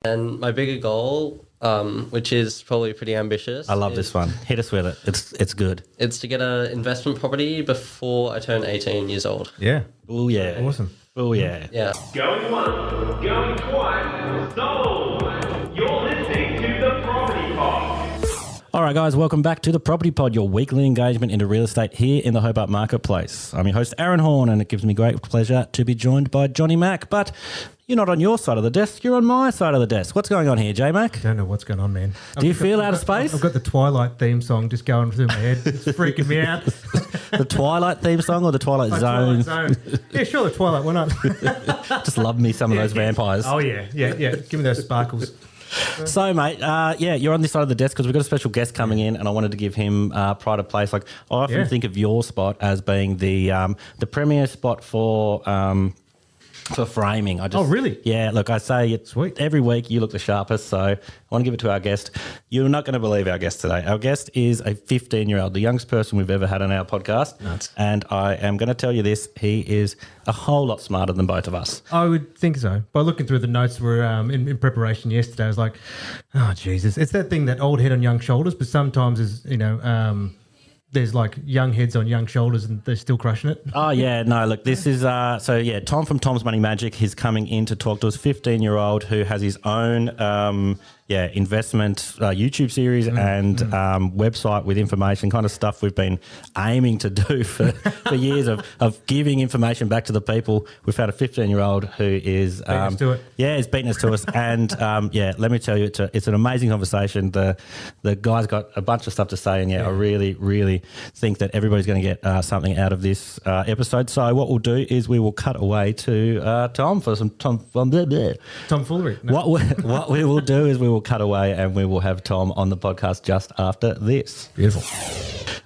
And my bigger goal, which is probably pretty ambitious. I love this one. Hit us with it. It's good. It's to get an investment property before I turn 18 years old. Yeah. Oh, yeah. Awesome. Oh, yeah. Yeah. Going once, going twice, sold! You're listening to The Property Pod. All right, guys, welcome back to the Property Pod, your weekly engagement into real estate here in the Hobart Marketplace. I'm your host, Aaron Horn, and it gives me great pleasure to be joined by Johnny Mack. But you're not on your side of the desk, you're on my side of the desk. What's going on here, J-Mac? I don't know what's going on, man. Do you feel out of space? I've got the Twilight theme song just going through my head. It's freaking me out. The Twilight theme song or the Twilight Zone? Twilight Zone. Yeah, sure, the Twilight. Why not? Just love me some of those vampires. Oh, yeah. Give me those sparkles. So, mate, you're on this side of the desk because we've got a special guest coming in, and I wanted to give him pride of place. Like, I often think of your spot as being the premier spot for framing. Oh, really? Yeah, look, I say it Sweet. every week. You look the sharpest, so I want to give it to our guest. You're not going to believe our guest today. Our guest is a 15-year-old, the youngest person we've ever had on our podcast. Nuts. And I am going to tell you this, he is a whole lot smarter than both of us. I would think so. By looking through the notes were in preparation yesterday, I was like, oh, Jesus. It's that thing, that old head on young shoulders, but sometimes is, there's like young heads on young shoulders and they're still crushing it. Oh, yeah. No, look, this is, Tom from Tom's Money Magic. He's coming in to talk to us, 15-year-old who has his own, investment YouTube series and website with information, kind of stuff we've been aiming to do for years of giving information back to the people. We found a 15-year-old who is... Beating us to it. Yeah, he's beating us to us. And, let me tell you, it's an amazing conversation. The guy's got a bunch of stuff to say, and, I really, really think that everybody's going to get something out of this episode. So what we'll do is we will cut away to Tom for some Tomfoolery. No. What we will do is we will cut away and we will have Tom on the podcast just after this. Beautiful.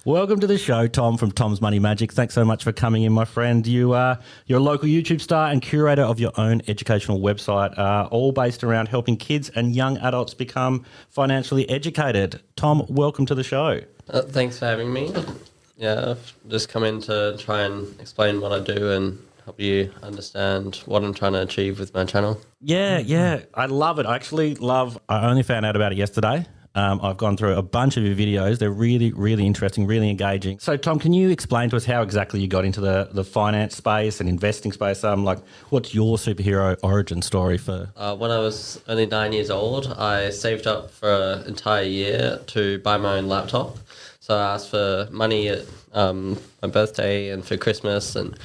Welcome to the show, Tom from Tom's Money Magic. Thanks so much for coming in, my friend. You're a local YouTube star and curator of your own educational website, all based around helping kids and young adults become financially educated. Tom, welcome to the show. Thanks for having me. Yeah, I've just come in to try and explain what I do and help you understand what I'm trying to achieve with my channel. Yeah, I love it. I only found out about it yesterday. I've gone through a bunch of your videos. They're really, really interesting, really engaging. So, Tom, can you explain to us how exactly you got into the finance space and investing space? What's your superhero origin story for? When I was only 9 years old, I saved up for an entire year to buy my own laptop. So I asked for money at my birthday and for Christmas, and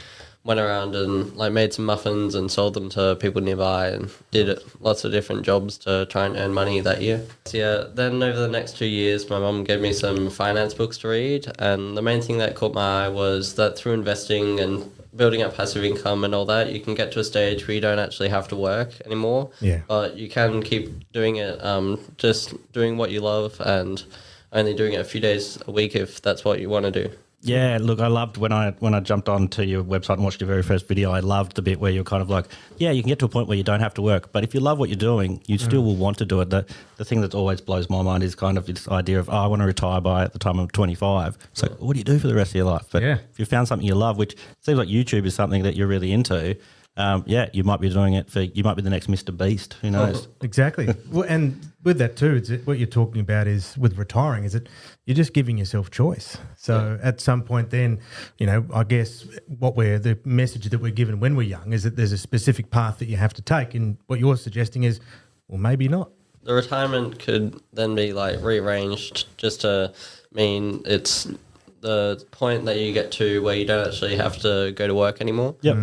went around and made some muffins and sold them to people nearby and did lots of different jobs to try and earn money that year. So then over the next 2 years, my mum gave me some finance books to read, and the main thing that caught my eye was that through investing and building up passive income and all that, you can get to a stage where you don't actually have to work anymore. Yeah. But you can keep doing it, just doing what you love and only doing it a few days a week if that's what you want to do. Yeah, look, I loved when I jumped onto your website and watched your very first video, I loved the bit where you're kind of like, yeah, you can get to a point where you don't have to work, but if you love what you're doing, you still will want to do it. The thing that always blows my mind is kind of this idea of, I want to retire by the time I'm 25. So what do you do for the rest of your life? But if you found something you love, which seems like YouTube is something that you're really into, you might be doing it you might be the next Mr. Beast. Who knows? Exactly. Well, and with that too, what you're talking about is with retiring, is that you're just giving yourself choice. So at some point then, I guess the message that we're given when we're young is that there's a specific path that you have to take. And what you're suggesting is, well, maybe not. The retirement could then be rearranged just to mean it's the point that you get to where you don't actually have to go to work anymore. Yep.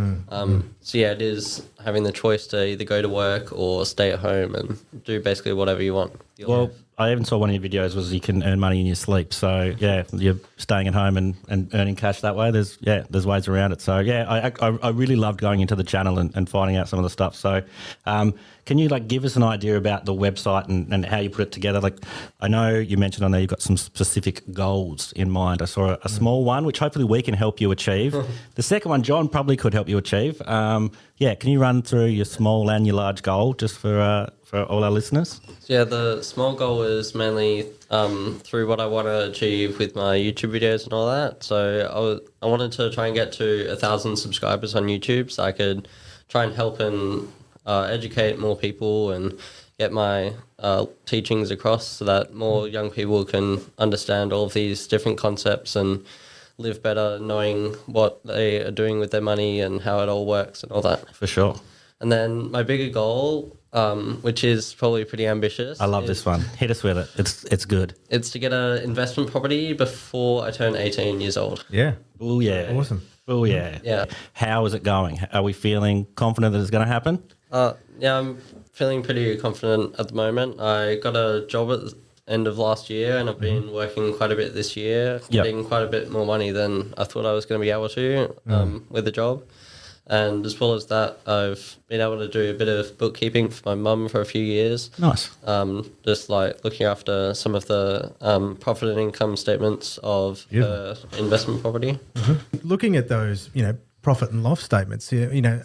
It is having the choice to either go to work or stay at home and do basically whatever you want. Well, I even saw one of your videos was you can earn money in your sleep. So, you're staying at home and earning cash that way. There's ways around it. So, I really loved going into the channel and finding out some of the stuff. So, can you give us an idea about the website and how you put it together? I know you mentioned on there you've got some specific goals in mind. I saw a small one, which hopefully we can help you achieve. The second one, John probably could help you achieve. Can you run through your small and your large goal just for all our listeners? Yeah, the small goal is mainly through what I want to achieve with my YouTube videos and all that. So I wanted to try and get to 1,000 subscribers on YouTube so I could try and help and educate more people and get my teachings across so that more young people can understand all of these different concepts and live better knowing what they are doing with their money and how it all works and all that. For sure. And then my bigger goal, which is probably pretty ambitious. I love this one. Hit us with it. It's good. It's to get an investment property before I turn 18 years old. Yeah. Oh, yeah. Awesome. Oh, yeah. Yeah. How is it going? Are we feeling confident that it's going to happen? Yeah, I'm feeling pretty confident at the moment. I got a job at the end of last year and I've been working quite a bit this year, getting quite a bit more money than I thought I was going to be able to with the job. And as well as that, I've been able to do a bit of bookkeeping for my mum for a few years. Nice. Just like looking after some of the profit and income statements of her investment property. Looking at those, profit and loss statements,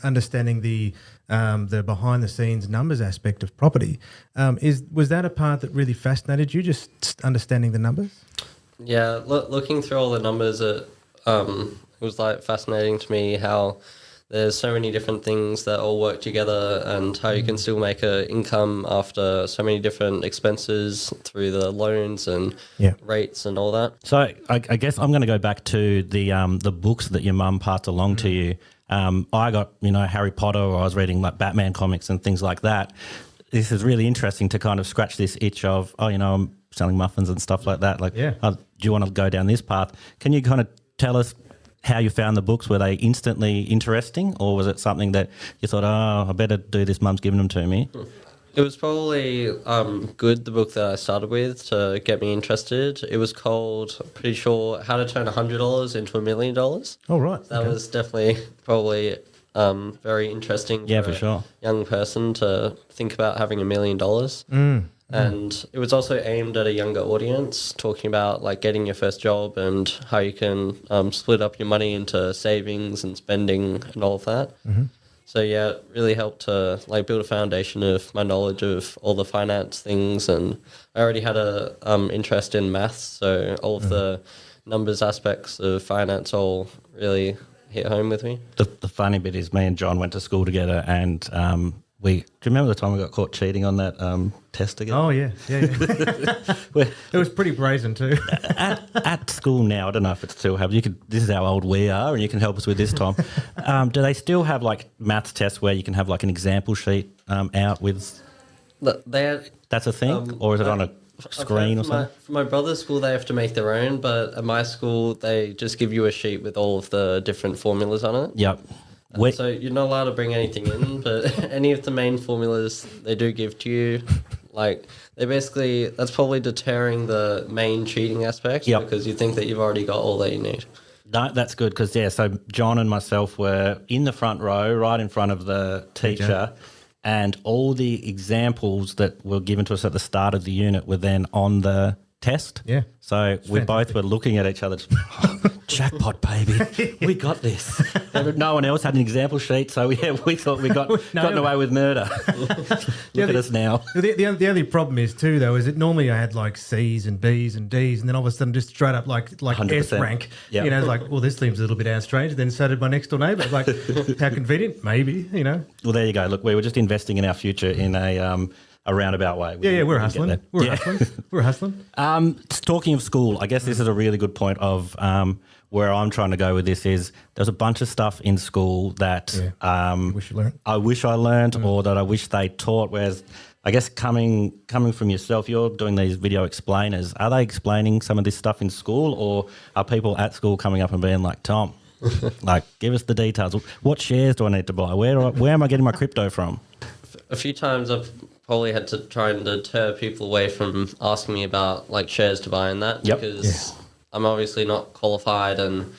understanding the behind the scenes numbers aspect of property, was that a part that really fascinated you? Just understanding the numbers? Yeah, looking through all the numbers, it was like fascinating to me how there's so many different things that all work together and how you can still make an income after so many different expenses through the loans and rates and all that. So I guess I'm going to go back to the books that your mum passed along to you. I got, Harry Potter, or I was reading like Batman comics and things like that. This is really interesting to kind of scratch this itch of, I'm selling muffins and stuff like that. Like, do you want to go down this path? Can you kind of tell us how you found the books? Were they instantly interesting, or was it something that you thought, I better do this, mum's giving them to me? It was probably good, the book that I started with, to get me interested. It was called, I'm pretty sure, How to Turn $100 into $1 Million. Oh, right. That was definitely probably very interesting for sure. a young person to think about having $1 million. And it was also aimed at a younger audience, talking about like getting your first job and how you can split up your money into savings and spending and all of that. So yeah, it really helped to like build a foundation of my knowledge of all the finance things, and I already had a interest in maths, so all of the numbers aspects of finance all really hit home with me. The funny bit is me and John went to school together, and do you remember the time we got caught cheating on that test together? Oh, yeah. It was pretty brazen too. at school now, I don't know if it still have. This is how old we are, and you can help us with this, Tom. Do they still have like maths tests where you can have like an example sheet out with? That's a thing, or is it on a screen or something? For my brother's school, they have to make their own, but at my school, they just give you a sheet with all of the different formulas on it. Yep. So you're not allowed to bring anything in, but any of the main formulas they do give to you, like that's probably deterring the main cheating aspect because you think that you've already got all that you need. No, that's good because, so John and myself were in the front row, right in front of the teacher, and all the examples that were given to us at the start of the unit were then on the test. Yeah. So we both were looking at each other, jackpot, baby, we got this. No one else had an example sheet, so we thought we gotten away with murder. Look at us now. The only problem is too, though, is that normally I had like C's and B's and D's, and then all of a sudden just straight up like 100%. S rank. Yep. It's like, well, this seems a little bit out strange. Then so did my next door neighbour. Like, how convenient? Maybe, Well, there you go. Look, we were just investing in our future in a roundabout way. We're hustling. We're hustling. Talking of school, I guess this is a really good point of where I'm trying to go with this is there's a bunch of stuff in school that I wish I learned or that I wish they taught, whereas I guess coming from yourself, you're doing these video explainers. Are they explaining some of this stuff in school, or are people at school coming up and being like, Tom, like, give us the details. What shares do I need to buy? Where am I getting my crypto from? A few times I've probably had to try and deter people away from asking me about like shares to buy and that because I'm obviously not qualified and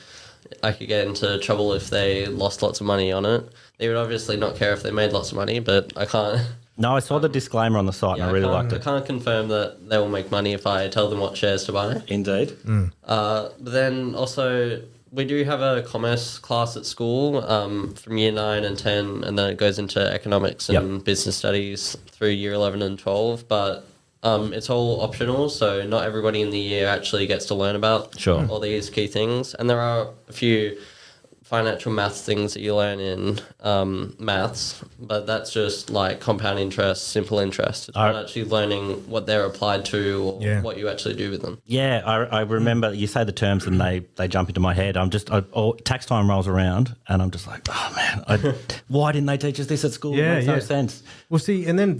I could get into trouble if they lost lots of money on it. They would obviously not care if they made lots of money, but I can't. No, I saw the disclaimer on the site and I really liked it. I can't confirm that they will make money if I tell them what shares to buy. Indeed. But then also we do have a commerce class at school from year 9 and 10, and then it goes into economics and business studies through year 11 and 12, but it's all optional, so not everybody in the year actually gets to learn about all these key things. And there are a few financial maths things that you learn in maths, but that's just like compound interest, simple interest. It's not actually learning what they're applied to or what you actually do with them. Yeah, I remember you say the terms and they jump into my head. Tax time rolls around and I'm just like, oh man, why didn't they teach us this at school? It makes no sense. Well, see, and then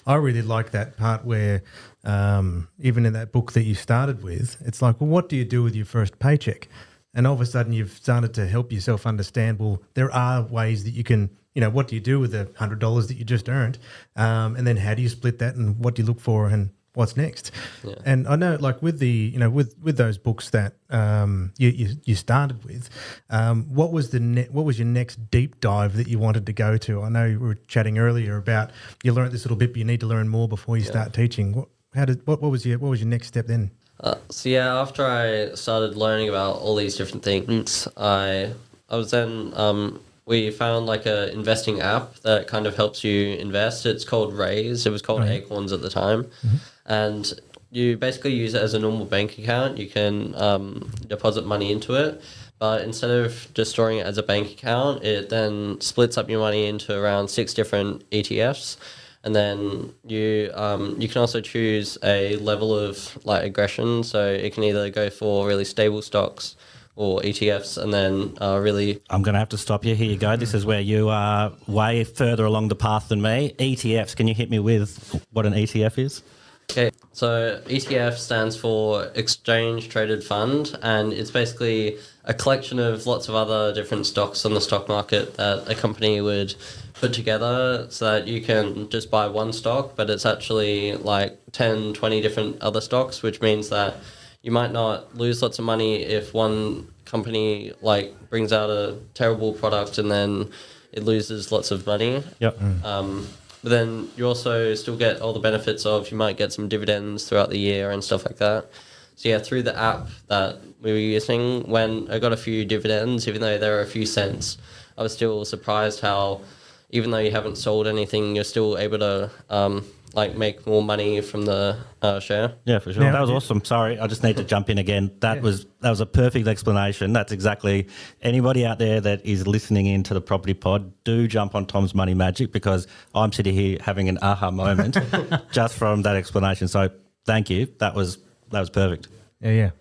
I really like that part where even in that book that you started with, it's like, well, what do you do with your first paycheck? And all of a sudden you've started to help yourself understand, well, there are ways that you can, what do you do with the $100 that you just earned? And then how do you split that and what do you look for and what's next? Yeah. And I know, like with the, with those books that you started with, what was your next deep dive that you wanted to go to? I know we were chatting earlier about you learned this little bit, but you need to learn more before you start teaching. What was your next step then? After I started learning about all these different things, I was then we found like a investing app that kind of helps you invest. It's called Raise. It was called Acorns at the time, and you basically use it as a normal bank account. You can deposit money into it, but instead of just storing it as a bank account, it then splits up your money into around 6 different ETFs. And then you can also choose a level of like aggression. So it can either go for really stable stocks or ETFs, and then really... I'm going to have to stop you. Here you go. This is where you are way further along the path than me. ETFs, can you hit me with what an ETF is? Okay, so ETF stands for Exchange Traded Fund, and it's basically a collection of lots of other different stocks on the stock market that a company would put together so that you can just buy one stock, but it's actually like 10, 20 different other stocks, which means that you might not lose lots of money if one company like brings out a terrible product and then it loses lots of money. Yep. But then you also still get all the benefits of, you might get some dividends throughout the year and stuff like that. So yeah, through the app that we were using, when I got a few dividends, even though there were a few cents, I was still surprised how, even though you haven't sold anything, you're still able to make more money from the share. Yeah, for sure. That was awesome. Sorry, I just need to jump in again. That was a perfect explanation. That's exactly, anybody out there that is listening into the Property Pod, do jump on Tom's Money Magic, because I'm sitting here having an aha moment just from that explanation. So thank you. That was perfect. Yeah.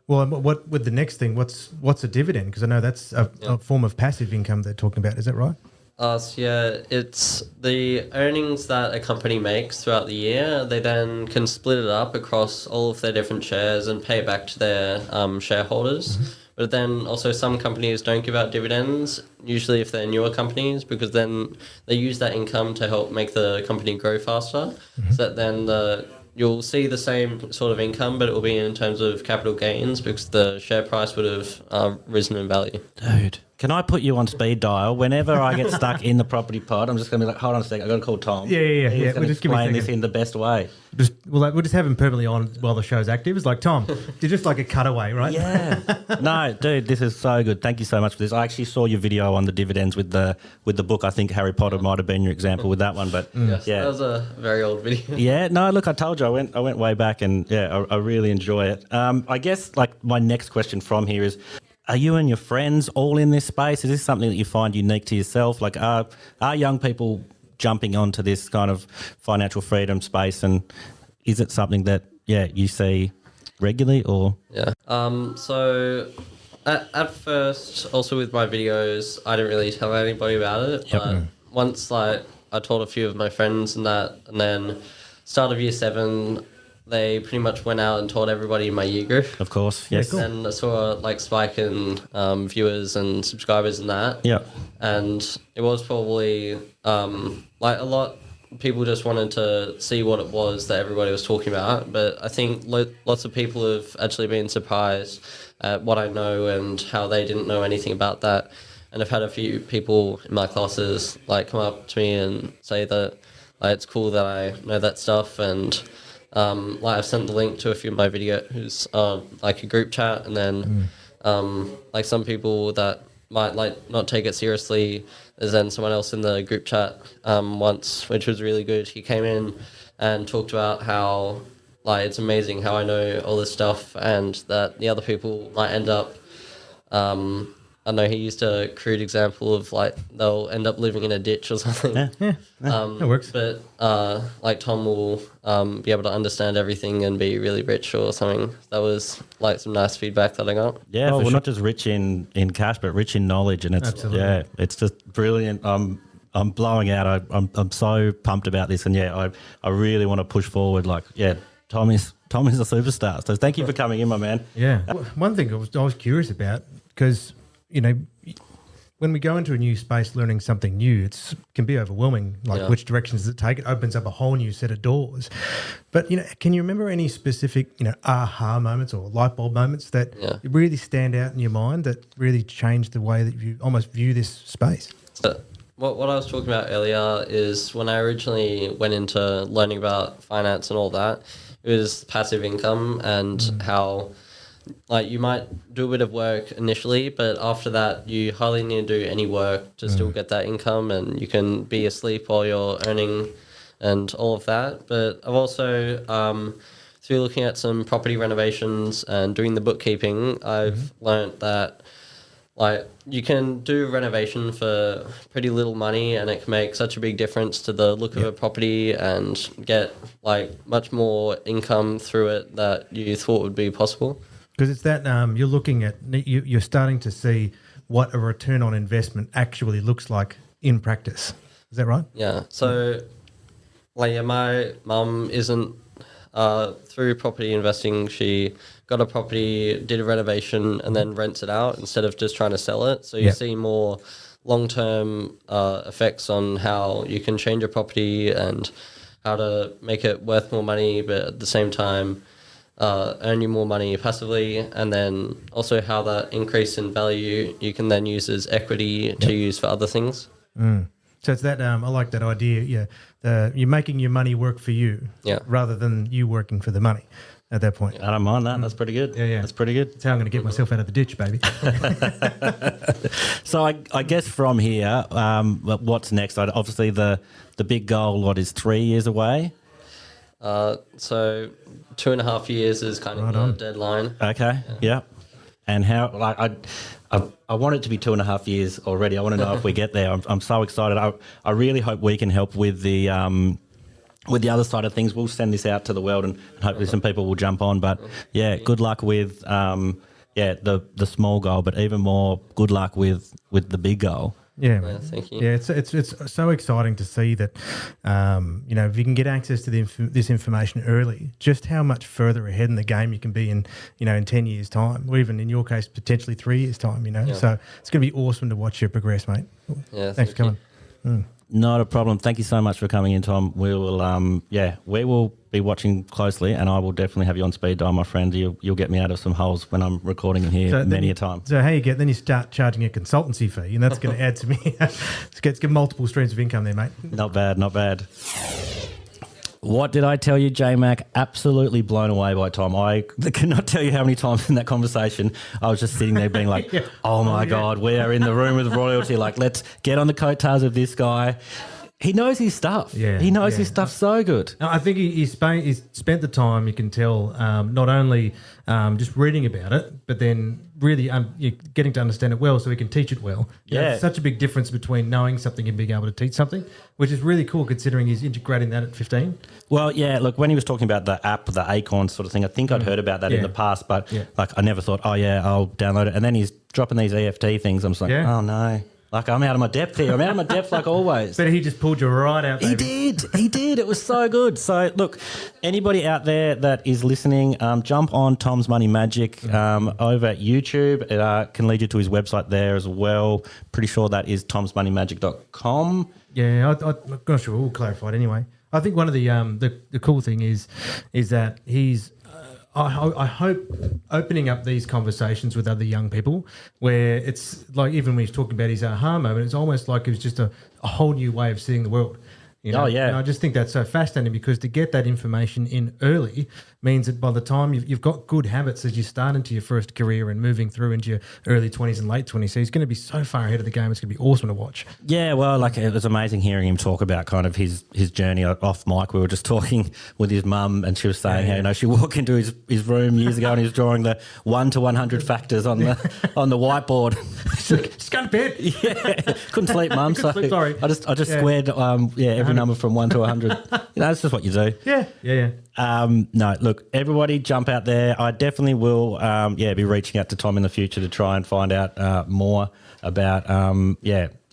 Well, what with the next thing? What's a dividend? Because I know that's a form of passive income they're talking about. Is that right? It's the earnings that a company makes throughout the year. They then can split it up across all of their different shares and pay it back to their shareholders. Mm-hmm. But then also some companies don't give out dividends, usually if they're newer companies, because then they use that income to help make the company grow faster. Mm-hmm. So that then you'll see the same sort of income, but it will be in terms of capital gains because the share price would have risen in value. Dude, can I put you on speed dial? Whenever I get stuck in the Property Pod, I'm just going to be like, hold on a second, I've got to call Tom. Yeah. He's going to explain this in the best way. We'll just have him permanently on while the show's active. It's like, Tom, you're just like a cutaway, right? Yeah. No, dude, this is so good. Thank you so much for this. I actually saw your video on the dividends with the book. I think Harry Potter might have been your example with that one, but yes, that was a very old video. Yeah, no, look, I told you, I went way back, and yeah, I really enjoy it. I guess like my next question from here is, are you and your friends all in this space? Is this something that you find unique to yourself? Like, are young people jumping onto this kind of financial freedom space, and is it something that you see regularly or? Yeah. So at first, also with my videos, I didn't really tell anybody about it. Yep. But once I told a few of my friends and that, and then start of year 7, they pretty much went out and told everybody in my year group. Of course, yes. Cool. And I saw like spike in viewers and subscribers and that. Yeah. And it was probably like a lot of people just wanted to see what it was that everybody was talking about. But I think lots of people have actually been surprised at what I know and how they didn't know anything about that. And I've had a few people in my classes like come up to me and say that like it's cool that I know that stuff, and like I've sent the link to a few of my videos, like a group chat, and then like some people that might like not take it seriously. There's then someone else in the group chat once, which was really good. He came in and talked about how like it's amazing how I know all this stuff, and that the other people might end up I know he used a crude example of like they'll end up living in a ditch or something. Yeah, that works. But like Tom will be able to understand everything and be really rich or something. That was like some nice feedback that I got. Yeah, well, not just rich in cash, but rich in knowledge, and it's Absolutely. it's just brilliant. I'm blowing out. I'm so pumped about this, and I really want to push forward. Like, Tom is a superstar. So thank you for coming in, my man. Yeah. One thing I was curious about, because, you know, when we go into a new space learning something new, it can be overwhelming, like which directions does it take? It opens up a whole new set of doors. But, you know, can you remember any specific, you know, aha moments or light bulb moments that really stand out in your mind that really changed the way that you almost view this space? So what I was talking about earlier is when I originally went into learning about finance and all that, it was passive income and how, like, you might do a bit of work initially, but after that you hardly need to do any work to still get that income, and you can be asleep while you're earning and all of that. But I've also, through looking at some property renovations and doing the bookkeeping, I've learnt that, like, you can do renovation for pretty little money and it can make such a big difference to the look of a property and get, like, much more income through it that you thought would be possible. Because it's that you're looking at, you're starting to see what a return on investment actually looks like in practice. Is that right? Yeah. So, like, my mum isn't, through property investing, she got a property, did a renovation, and then rents it out instead of just trying to sell it. So you see more long-term effects on how you can change a property and how to make it worth more money, but at the same time earn you more money passively, and then also how that increase in value you can then use as equity to use for other things. So it's that, I like that idea, you're making your money work for you rather than you working for the money at that point. I don't mind that. That's pretty good. Yeah. That's pretty good. That's how I'm going to get myself out of the ditch, baby. So I guess from here, what's next? Obviously, the big goal, is 3 years away? So 2.5 years is kind of the deadline. Okay, yeah. And how, like, I want it to be 2.5 years already. I want to know if we get there. I'm so excited. I really hope we can help with the other side of things. We'll send this out to the world and hopefully some people will jump on. But good luck with the small goal, but even more good luck with the big goal. Yeah, man. Thank you. Yeah, it's so exciting to see that, if you can get access to this information early, just how much further ahead in the game you can be in 10 years' time, or even in your case, potentially 3 years' time, So it's going to be awesome to watch you progress, mate. Yeah, Thanks for coming. Not a problem. Thank you so much for coming in, Tom. We will be watching closely, and I will definitely have you on speed dial, my friend. You'll get me out of some holes when I'm recording in here many a time. So then you start charging a consultancy fee, and that's going to add to me. Let's get multiple streams of income there, mate. Not bad, not bad. What did I tell you, J-Mac? Absolutely blown away by Tom. I cannot tell you how many times in that conversation I was just sitting there being like, oh my God, we are in the room with royalty. Like, let's get on the coattails of this guy. He knows his stuff. Yeah, he knows his stuff so good. No, I think he's spent the time, you can tell, not only just reading about it, but then really getting to understand it well so he can teach it well. There's such a big difference between knowing something and being able to teach something, which is really cool considering he's integrating that at 15. Well, yeah, look, when he was talking about the app, the Acorn sort of thing, I think I'd heard about that in the past, but like I never thought, I'll download it. And then he's dropping these EFT things. I'm just like, oh no. Like, I'm out of my depth here. I'm out of my depth like always. But he just pulled you right out, baby. He did. It was so good. So, look, anybody out there that is listening, jump on Tom's Money Magic over at YouTube. It can lead you to his website there as well. Pretty sure that is tomsmoneymagic.com. Yeah, I'm not sure. We'll clarify it anyway. I think one of the cool thing is that he's... I hope opening up these conversations with other young people where it's like, even when he's talking about his aha moment, it's almost like it was just a whole new way of seeing the world. You know? Oh, yeah. And I just think that's so fascinating because to get that information in early means that by the time you've got good habits as you start into your first career and moving through into your early 20s and late 20s, so he's going to be so far ahead of the game. It's going to be awesome to watch. Yeah, well, like it was amazing hearing him talk about kind of his journey off mic. We were just talking with his mum and she was saying how, you know, she walked into his room years ago and he was drawing the 1 to 100 factors on the whiteboard. Just go to bed. Yeah, couldn't sleep, mum. So sleep, sorry. I just squared every number from 1 to 100. You know, that's just what you do. Yeah. No, look, everybody jump out there. I definitely will be reaching out to Tom in the future to try and find out more about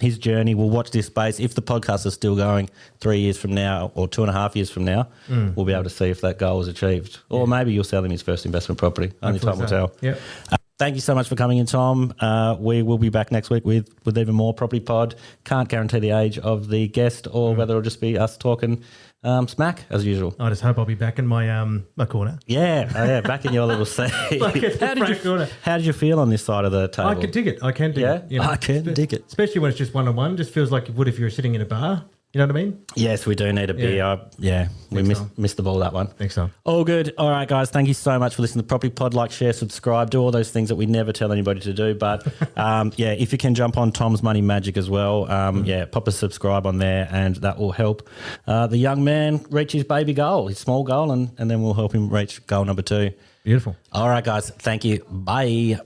his journey. We'll watch this space. If the podcast is still going 3 years from now or 2.5 years from now, we'll be able to see if that goal was achieved. Or maybe you'll sell him his first investment property. Only time will tell. Yep. Thank you so much for coming in, Tom. We will be back next week with even more Property Pod. Can't guarantee the age of the guest or whether it'll just be us talking smack as usual. I just hope I'll be back in my my corner. Yeah, back in your little seat. How did you feel on this side of the table? I can dig it. I can dig it. You know, I can dig it. Especially when it's just one-on-one. Just feels like it would if you were sitting in a bar. You know what I mean? Yes, we do need a beer. We missed the ball that one. Next time. All good. All right, guys. Thank you so much for listening to Property Pod. Like, share, subscribe, do all those things that we never tell anybody to do. But if you can jump on Tom's Money Magic as well, pop a subscribe on there, and that will help the young man reach his baby goal, his small goal, and then we'll help him reach goal number 2. Beautiful. All right, guys. Thank you. Bye.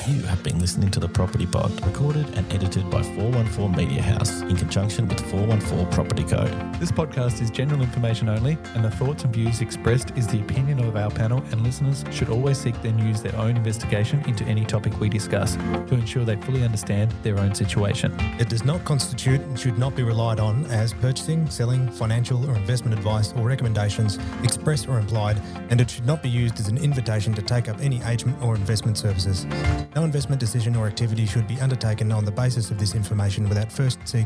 You have been listening to the Property Pod, recorded and edited by 414 Media House in conjunction with 414 Property Code. This podcast is general information only, and the thoughts and views expressed is the opinion of our panel, and listeners should always seek and use their own investigation into any topic we discuss to ensure they fully understand their own situation. It does not constitute and should not be relied on as purchasing, selling, financial or investment advice or recommendations, express or implied, and it should not be used as an invitation to take up any agent or investment services. No investment decision or activity should be undertaken on the basis of this information without first seeking